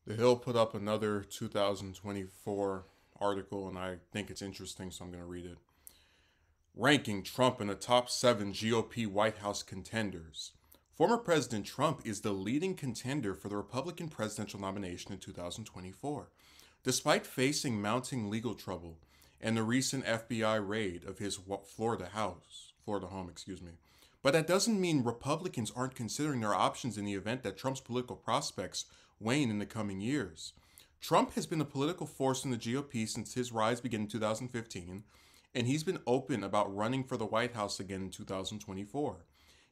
The Hill put up another 2024 article, and I think it's interesting, so I'm going to read it. Ranking Trump in the top 7 GOP White House contenders. Former President Trump is the leading contender for the Republican presidential nomination in 2024. Despite facing mounting legal trouble and the recent FBI raid of his Florida home, But that doesn't mean Republicans aren't considering their options in the event that Trump's political prospects wane in the coming years. Trump has been a political force in the GOP since his rise began in 2015, and he's been open about running for the White House again in 2024.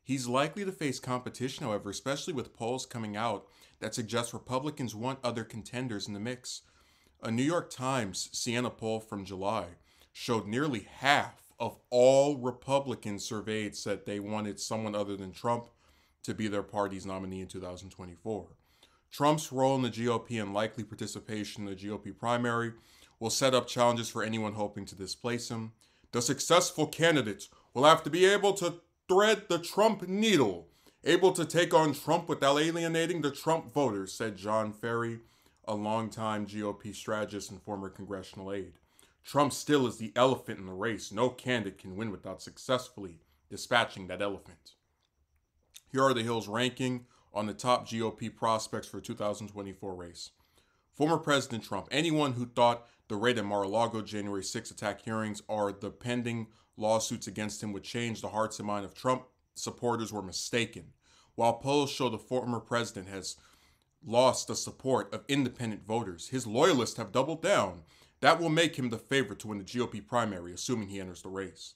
He's likely to face competition, however, especially with polls coming out that suggest Republicans want other contenders in the mix. A New York Times Siena poll from July showed nearly half of all Republicans surveyed said they wanted someone other than Trump to be their party's nominee in 2024. Trump's role in the GOP and likely participation in the GOP primary will set up challenges for anyone hoping to displace him. The successful candidates will have to be able to thread the Trump needle, able to take on Trump without alienating the Trump voters, said John Ferry, a longtime GOP strategist and former congressional aide. Trump still is the elephant in the race. No candidate can win without successfully dispatching that elephant. Here are the Hill's ranking on the top GOP prospects for the 2024 race. Former President Trump. Anyone who thought the raid at Mar-a-Lago January 6 attack hearings or the pending lawsuits against him would change the hearts and mind of Trump supporters were mistaken. While polls show the former president has lost the support of independent voters, his loyalists have doubled down. That will make him the favorite to win the GOP primary, assuming he enters the race.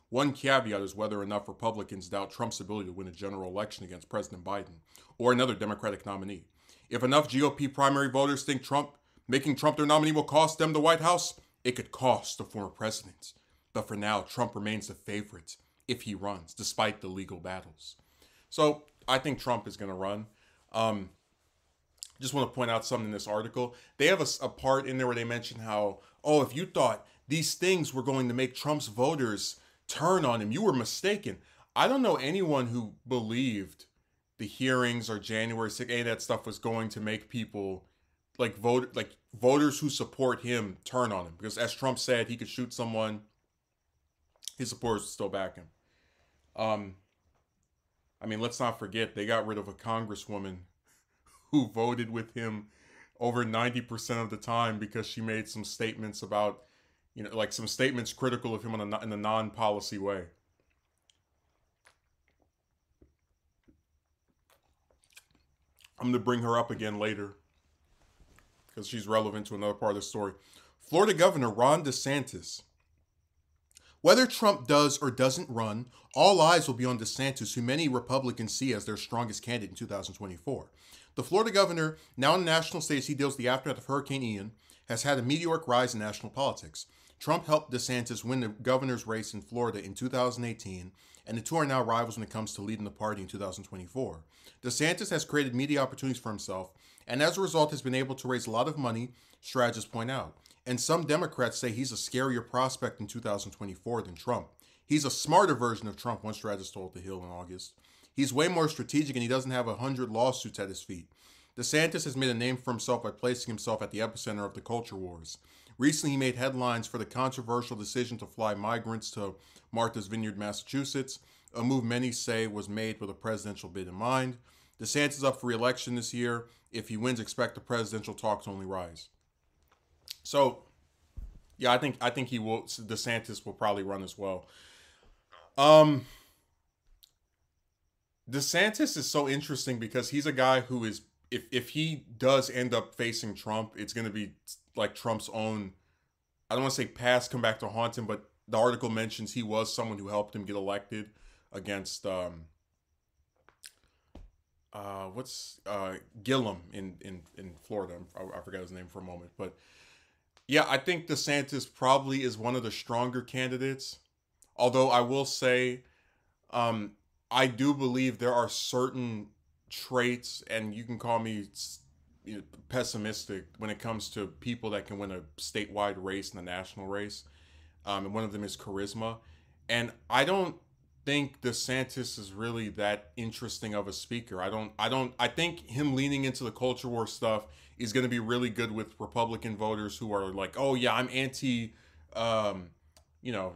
One caveat is whether enough Republicans doubt Trump's ability to win a general election against President Biden or another Democratic nominee. If enough GOP primary voters think making Trump their nominee will cost them the White House, it could cost the former president. But for now, Trump remains the favorite if he runs, despite the legal battles. So I think Trump is going to run. Just want to point out something in this article. They have a part in there where they mention how, if you thought these things were going to make Trump's voters turn on him, you were mistaken. I don't know anyone who believed the hearings or January 6th, any of that stuff was going to make people voters who support him turn on him. Because as Trump said, he could shoot someone, his supporters would still back him. Let's not forget they got rid of a congresswoman who voted with him over 90% of the time because she made some statements about, some statements critical of him in a non-policy way. I'm going to bring her up again later because she's relevant to another part of the story. Florida Governor Ron DeSantis. Whether Trump does or doesn't run, all eyes will be on DeSantis, who many Republicans see as their strongest candidate in 2024. The Florida governor, now on the national stage, he deals with the aftermath of Hurricane Ian, has had a meteoric rise in national politics. Trump helped DeSantis win the governor's race in Florida in 2018, and the two are now rivals when it comes to leading the party in 2024. DeSantis has created media opportunities for himself, and as a result has been able to raise a lot of money, strategists point out. And some Democrats say he's a scarier prospect in 2024 than Trump. He's a smarter version of Trump, one strategist told The Hill in August. He's way more strategic and he doesn't have 100 lawsuits at his feet. DeSantis has made a name for himself by placing himself at the epicenter of the culture wars. Recently, he made headlines for the controversial decision to fly migrants to Martha's Vineyard, Massachusetts, a move many say was made with a presidential bid in mind. DeSantis is up for re-election this year. If he wins, expect the presidential talks to only rise. So, yeah, I think he will. DeSantis will probably run as well. DeSantis is so interesting because he's a guy who is, if he does end up facing Trump, it's going to be like Trump's own, I don't want to say past come back to haunt him, but the article mentions he was someone who helped him get elected against Gillum in Florida. I forgot his name for a moment, but yeah, I think DeSantis probably is one of the stronger candidates. Although I will say, I do believe there are certain traits, and you can call me pessimistic when it comes to people that can win a statewide race and a national race. And one of them is charisma. And I don't think DeSantis is really that interesting of a speaker. I think him leaning into the culture war stuff is going to be really good with Republican voters who are like, oh yeah, I'm anti, um, you know,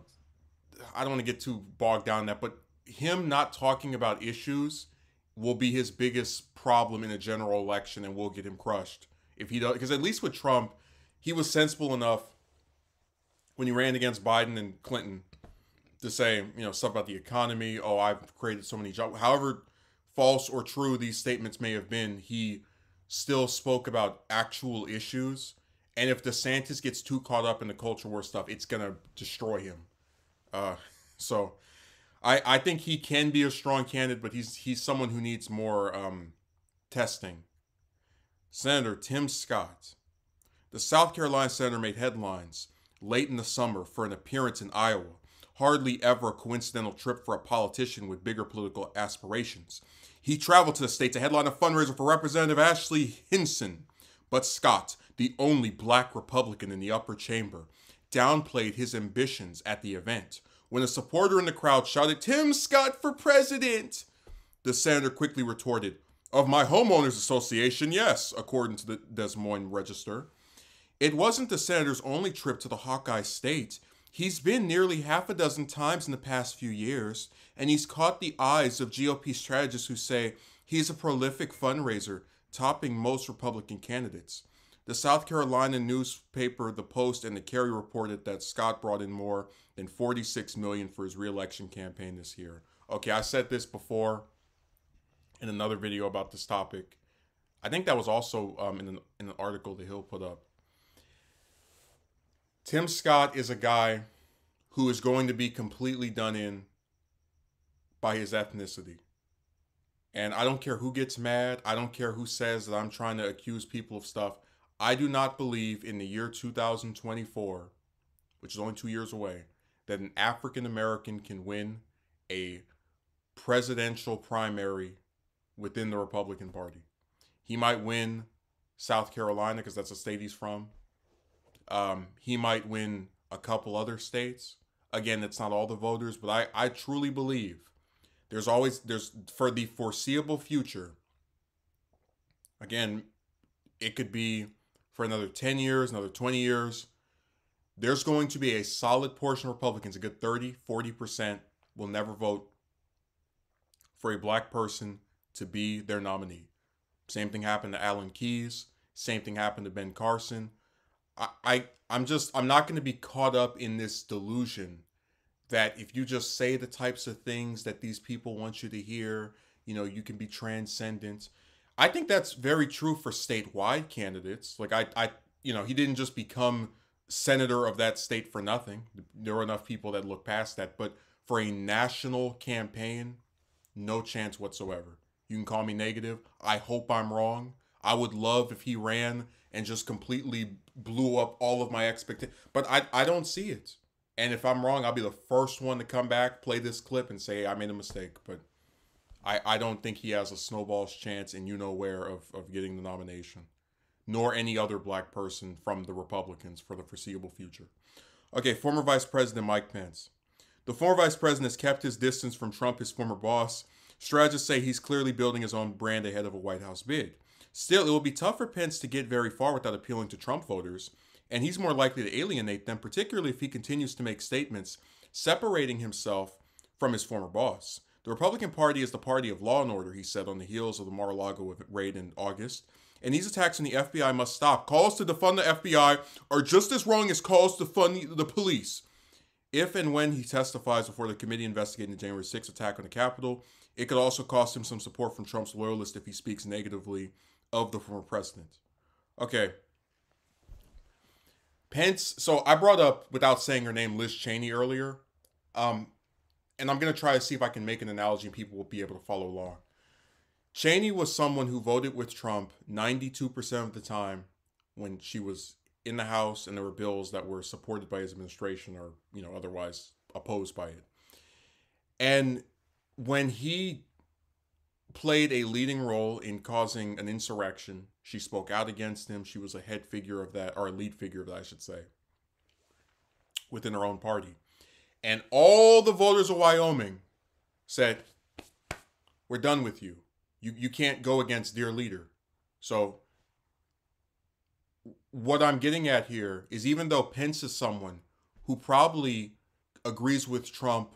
I don't want to get too bogged down in that, but him not talking about issues will be his biggest problem in a general election, and will get him crushed if he does. Because at least with Trump, he was sensible enough when he ran against Biden and Clinton to say, stuff about the economy. Oh, I've created so many jobs. However false or true these statements may have been, he still spoke about actual issues. And if DeSantis gets too caught up in the culture war stuff, it's gonna destroy him. So I think he can be a strong candidate, but he's someone who needs more testing. Senator Tim Scott. The South Carolina senator made headlines late in the summer for an appearance in Iowa. Hardly ever a coincidental trip for a politician with bigger political aspirations. He traveled to the state to headline a fundraiser for Representative Ashley Hinson. But Scott, the only black Republican in the upper chamber, downplayed his ambitions at the event. When a supporter in the crowd shouted, "Tim Scott for president!" the senator quickly retorted, "Of my homeowners association, yes," according to the Des Moines Register. It wasn't the senator's only trip to the Hawkeye State. He's been nearly half a dozen times in the past few years, and he's caught the eyes of GOP strategists who say he's a prolific fundraiser, topping most Republican candidates. The South Carolina newspaper The Post and the Carrier reported that Scott brought in more than $46 million for his re-election campaign this year. Okay, I said this before in another video about this topic. I think that was also in an article The Hill put up. Tim Scott is a guy who is going to be completely done in by his ethnicity. And I don't care who gets mad. I don't care who says that I'm trying to accuse people of stuff. I do not believe in the year 2024, which is only 2 years away, that an African American can win a presidential primary within the Republican Party. He might win South Carolina because that's the state he's from. He might win a couple other states. Again, it's not all the voters, but I truly believe there's for the foreseeable future. Again, it could be for another 10 years, another 20 years. There's going to be a solid portion of Republicans, a good 30, 40%, will never vote for a black person to be their nominee. Same thing happened to Alan Keyes. Same thing happened to Ben Carson. I'm not going to be caught up in this delusion that if you just say the types of things that these people want you to hear, you can be transcendent. I think that's very true for statewide candidates. Like he didn't just become senator of that state for nothing. There were enough people that look past that. But for a national campaign, no chance whatsoever. You can call me negative. I hope I'm wrong. I would love if he ran and just completely blew up all of my expectations. But I don't see it. And if I'm wrong, I'll be the first one to come back, play this clip, and say I made a mistake. But I don't think he has a snowball's chance in where of getting the nomination, nor any other black person from the Republicans for the foreseeable future. Okay, former Vice President Mike Pence. The former Vice President has kept his distance from Trump, his former boss. Strategists say he's clearly building his own brand ahead of a White House bid. Still, it will be tough for Pence to get very far without appealing to Trump voters, and he's more likely to alienate them, particularly if he continues to make statements separating himself from his former boss. The Republican Party is the party of law and order, he said on the heels of the Mar-a-Lago raid in August. And these attacks on the FBI must stop. Calls to defund the FBI are just as wrong as calls to fund the police. If and when he testifies before the committee investigating the January 6th attack on the Capitol, it could also cost him some support from Trump's loyalists if he speaks negatively of the former president. Okay. Pence, so I brought up, without saying her name, Liz Cheney earlier. And I'm going to try to see if I can make an analogy and people will be able to follow along. Cheney was someone who voted with Trump 92% of the time when she was in the House and there were bills that were supported by his administration or, otherwise opposed by it. And when he played a leading role in causing an insurrection, she spoke out against him. She was a head figure of that, or a lead figure of that, I should say, within her own party. And all the voters of Wyoming said, we're done with you. You can't go against their leader. So what I'm getting at here is, even though Pence is someone who probably agrees with Trump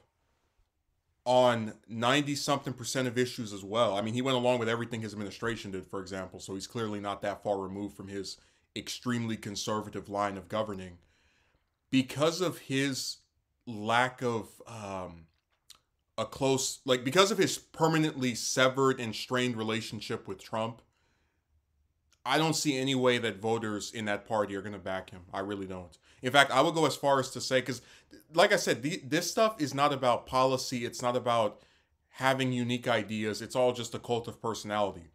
on 90 something percent of issues as well. I mean, he went along with everything his administration did, for example, so he's clearly not that far removed from his extremely conservative line of governing. Because of his lack of because of his permanently severed and strained relationship with Trump, I don't see any way that voters in that party are going to back him. I really don't. In fact, I would go as far as to say, because like I said, this stuff is not about policy. It's not about having unique ideas. It's all just a cult of personality.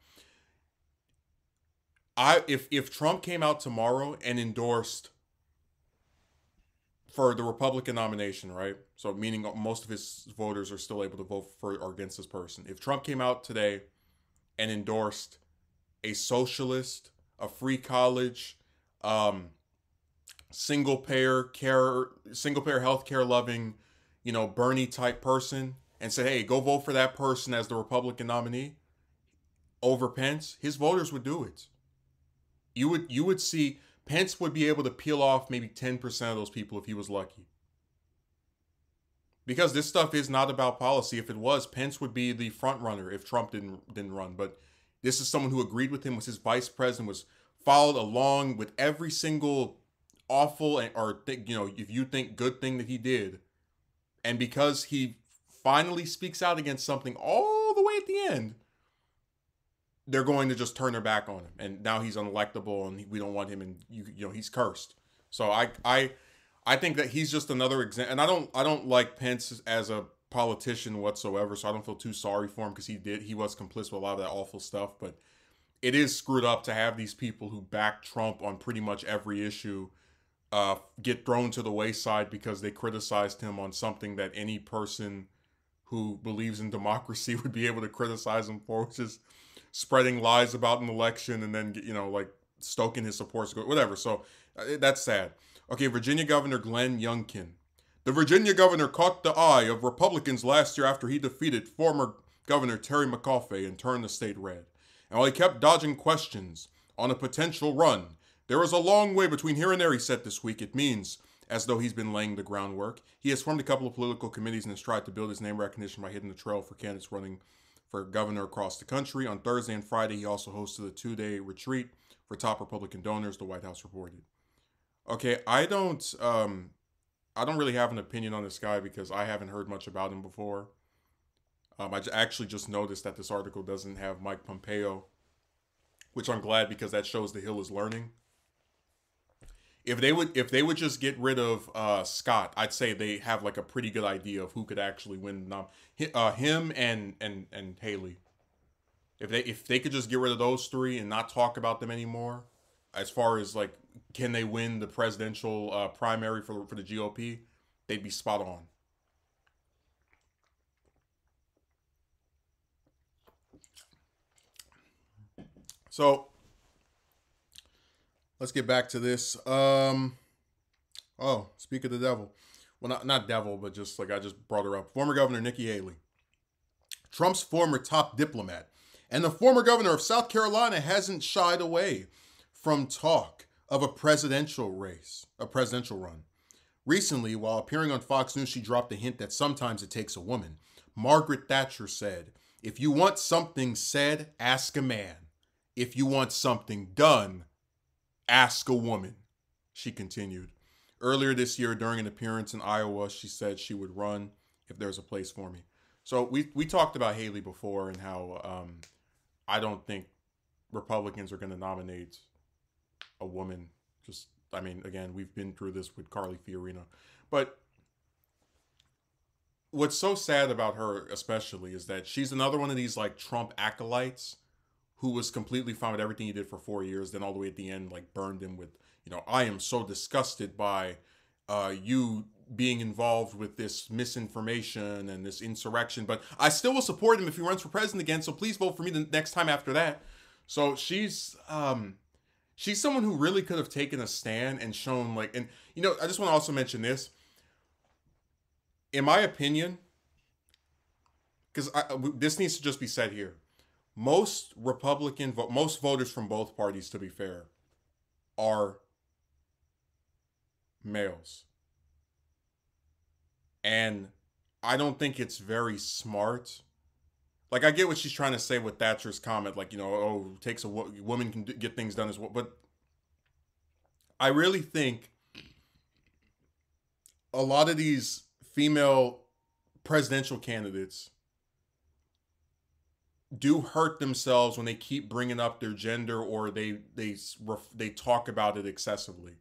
If Trump came out tomorrow and endorsed for the Republican nomination, right? So meaning most of his voters are still able to vote for or against this person. If Trump came out today and endorsed a socialist, a free college, single payer healthcare loving, Bernie type person, and said, "Hey, go vote for that person as the Republican nominee over Pence," his voters would do it. You would see Pence would be able to peel off maybe 10% of those people if he was lucky. Because this stuff is not about policy. If it was, Pence would be the front runner if Trump didn't run. But this is someone who agreed with him, was his vice president, was followed along with every single awful if you think good thing that he did. And because he finally speaks out against something all the way at the end, they're going to just turn their back on him. And now he's unelectable and we don't want him, and he's cursed. So I think that he's just another example. And I don't like Pence as a politician whatsoever, so I don't feel too sorry for him, because he was complicit with a lot of that awful stuff. But it is screwed up to have these people who back Trump on pretty much every issue get thrown to the wayside because they criticized him on something that any person who believes in democracy would be able to criticize him for, which is spreading lies about an election and then stoking his supporters, whatever. So that's sad. Okay, Virginia Governor Glenn Youngkin. The Virginia governor caught the eye of Republicans last year after he defeated former Governor Terry McAuliffe and turned the state red. And while he kept dodging questions on a potential run, there is a long way between here and there, he said this week. It means as though he's been laying the groundwork. He has formed a couple of political committees and has tried to build his name recognition by hitting the trail for candidates running for governor across the country. On Thursday and Friday, he also hosted a 2-day retreat for top Republican donors, the White House reported. Okay, I don't really have an opinion on this guy because I haven't heard much about him before. I actually just noticed that this article doesn't have Mike Pompeo, which I'm glad, because that shows the Hill is learning. If they would just get rid of Scott, I'd say they have like a pretty good idea of who could actually win. Him and Haley. If they could just get rid of those three and not talk about them anymore, as far as like can they win the presidential primary for the GOP, they'd be spot on. So let's get back to this. Speak of the devil. Well, not devil, but just like I just brought her up. Former Governor Nikki Haley, Trump's former top diplomat, and the former governor of South Carolina hasn't shied away from talk of a presidential run. Recently, while appearing on Fox News, she dropped a hint that sometimes it takes a woman. Margaret Thatcher said, "If you want something said, ask a man. If you want something done, ask a woman," she continued. Earlier this year, during an appearance in Iowa, she said she would run if there's a place for me. So we talked about Haley before and how I don't think Republicans are going to nominate a woman. Again, we've been through this with Carly Fiorina. But what's so sad about her especially is that she's another one of these like Trump acolytes who was completely fine with everything he did for 4 years, then all the way at the end, like burned him with, I am so disgusted by you being involved with this misinformation and this insurrection, but I still will support him if he runs for president again, so please vote for me the next time after that. So she's someone who really could have taken a stand and shown I just want to also mention this. In my opinion, because this needs to just be said here. Most voters from both parties, to be fair, are males. And I don't think it's very smart. Like, I get what she's trying to say with Thatcher's comment, like, oh, it takes a woman can get things done as well. But I really think a lot of these female presidential candidates do hurt themselves when they keep bringing up their gender, or they talk about it excessively.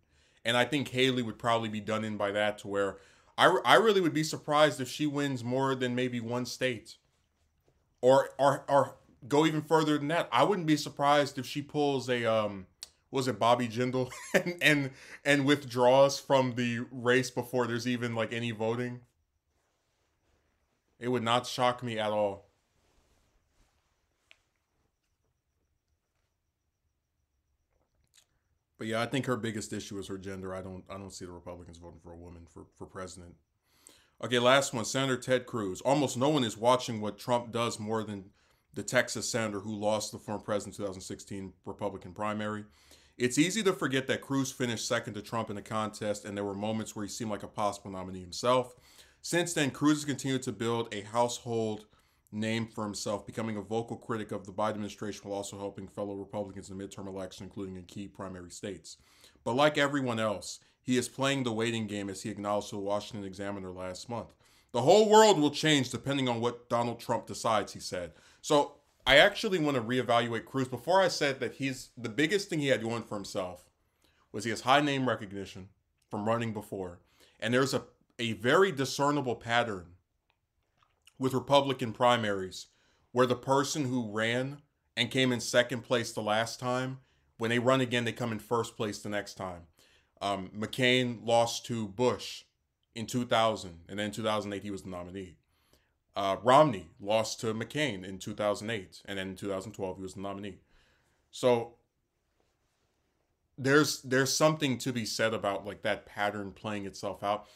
And I think Haley would probably be done in by that, to where I really would be surprised if she wins more than maybe one state, or go even further than that. I wouldn't be surprised if she pulls a was it Bobby Jindal and withdraws from the race before there's even like any voting. It would not shock me at all. But yeah, I think her biggest issue is her gender. I don't see the Republicans voting for a woman for president. Okay, last one. Senator Ted Cruz. Almost no one is watching what Trump does more than the Texas senator who lost the former president 2016 Republican primary. It's easy to forget that Cruz finished second to Trump in the contest, and there were moments where he seemed like a possible nominee himself. Since then, Cruz has continued to build a household name for himself, becoming a vocal critic of the Biden administration while also helping fellow Republicans in the midterm election, including in key primary states. But like everyone else, he is playing the waiting game, as he acknowledged to the Washington Examiner last month. The whole world will change depending on what Donald Trump decides, he said. So I actually want to reevaluate Cruz. Before, I said that the biggest thing he had going for himself was he has high name recognition from running before. And there's a very discernible pattern with Republican primaries where the person who ran and came in second place the last time, when they run again, they come in first place the next time. McCain lost to Bush in 2000, and then in 2008 he was the nominee. Romney lost to McCain in 2008, and then in 2012 he was the nominee. So there's something to be said about like that pattern playing itself out.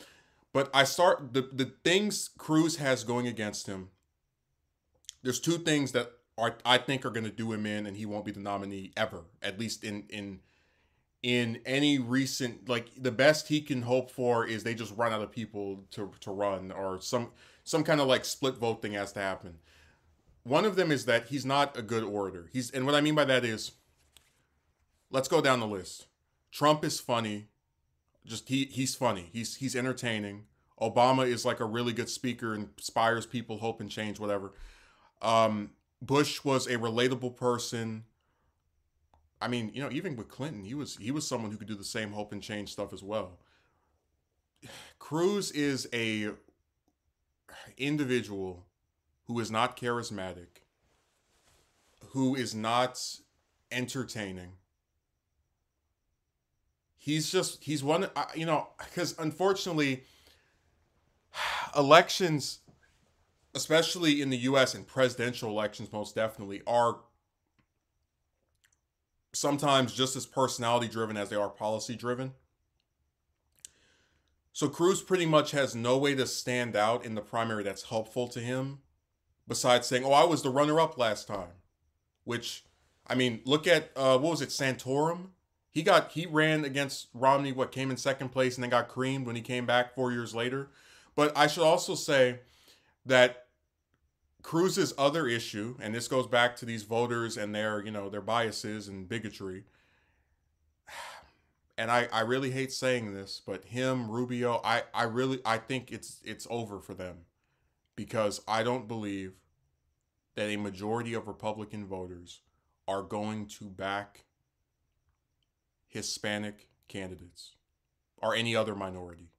But the things Cruz has going against him. There's two things that I think are going to do him in, and he won't be the nominee ever. At least in any recent, like, the best he can hope for is they just run out of people to run, or some kind of like split vote thing has to happen. One of them is that he's not a good orator. And what I mean by that is, let's go down the list. Trump is funny. He's funny. He's entertaining. Obama is like a really good speaker, inspires people, hope and change, whatever. Bush was a relatable person. I mean, even with Clinton, he was someone who could do the same hope and change stuff as well. Cruz is a individual who is not charismatic, who is not entertaining. He's one, because unfortunately, elections, especially in the US, and presidential elections most definitely, are sometimes just as personality driven as they are policy driven. So Cruz pretty much has no way to stand out in the primary that's helpful to him, besides saying, "Oh, I was the runner-up last time," which, I mean, look at what was it, Santorum? He ran against Romney, came in second place, and then got creamed when he came back 4 years later. But I should also say that Cruz's other issue, and this goes back to these voters and their biases and bigotry. And I really hate saying this, but him, Rubio, I think it's over for them, because I don't believe that a majority of Republican voters are going to back Hispanic candidates or any other minority.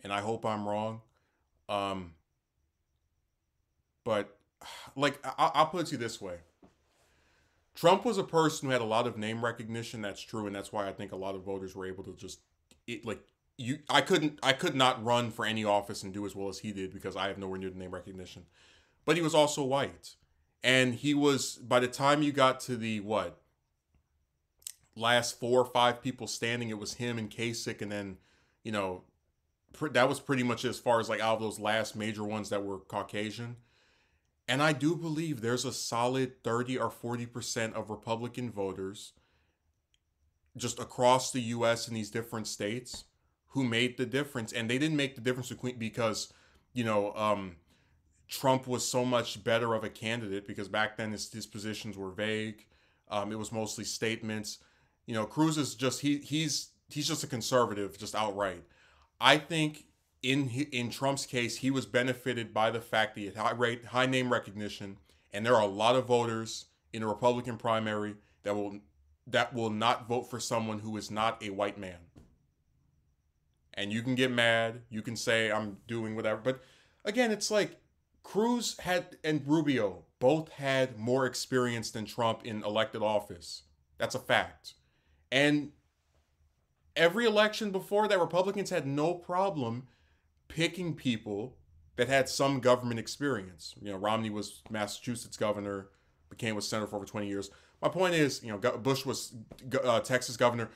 And I hope I'm wrong. But like, I'll put it to you this way. Trump was a person who had a lot of name recognition. That's true. And that's why I think a lot of voters were able to I could not run for any office and do as well as he did, because I have nowhere near the name recognition. But he was also white. And he was, by the time you got to the, last 4 or 5 people standing, it was him and Kasich, and then, that was pretty much as far as like out of those last major ones that were Caucasian. And I do believe there's a solid 30 or 40% of Republican voters just across the US in these different states who made the difference. And they didn't make the difference because, you know, Trump was so much better of a candidate because back then his positions were vague. It was mostly statements. You know, Cruz is just he's just a conservative, just outright. I think in Trump's case, he was benefited by the fact that he had high name recognition, and there are a lot of voters in the Republican primary that will not vote for someone who is not a white man. And you can get mad, you can say I'm doing whatever, but again, it's like Cruz had and Rubio both had more experience than Trump in elected office. That's a fact. And every election before that, Republicans had no problem picking people that had some government experience. You know, Romney was Massachusetts governor, became a senator for over 20 years. My point is, you know, Bush was Texas governor.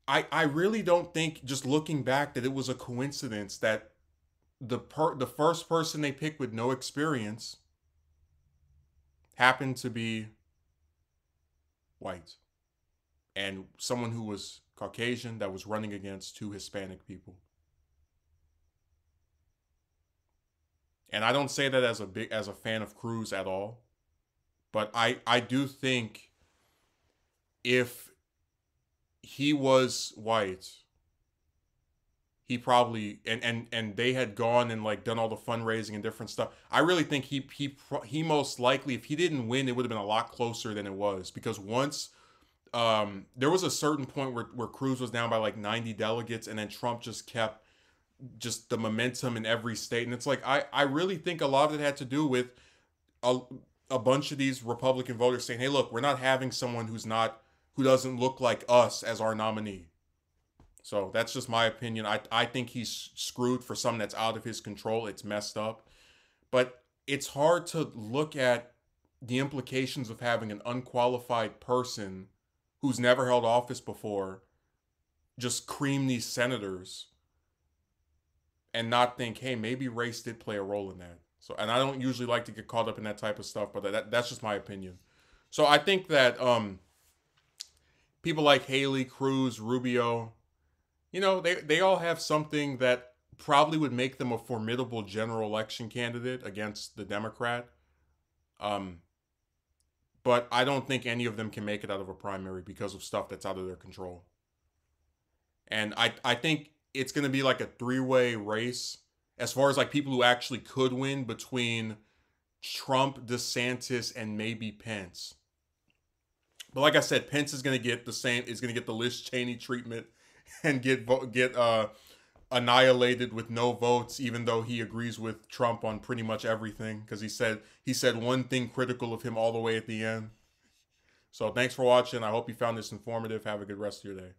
I really don't think, just looking back, that it was a coincidence that the first person they picked with no experience happened to be white and someone who was Caucasian that was running against two Hispanic people. And I don't say that as a fan of Cruz at all, but I do think if he was white, he probably and they had gone and like done all the fundraising and different stuff. I really think he most likely, if he didn't win, it would have been a lot closer than it was, because once there was a certain point where Cruz was down by like 90 delegates, and then Trump just kept just the momentum in every state. And it's like I really think a lot of it had to do with a bunch of these Republican voters saying, hey, look, we're not having someone who doesn't look like us as our nominee. So that's just my opinion. I think he's screwed for something that's out of his control. It's messed up. But it's hard to look at the implications of having an unqualified person who's never held office before just cream these senators and not think, hey, maybe race did play a role in that. So, and I don't usually like to get caught up in that type of stuff, but that's just my opinion. So I think that people like Haley, Cruz, Rubio, you know, they all have something that probably would make them a formidable general election candidate against the Democrat. Um, but I don't think any of them can make it out of a primary because of stuff that's out of their control. And I think it's going to be like a three-way race as far as like people who actually could win between Trump, DeSantis, and maybe Pence. But like I said, Pence is going to get the Liz Cheney treatment and get annihilated with no votes, even though he agrees with Trump on pretty much everything, because he said one thing critical of him all the way at the end. So thanks for watching. I hope you found this informative. Have a good rest of your day.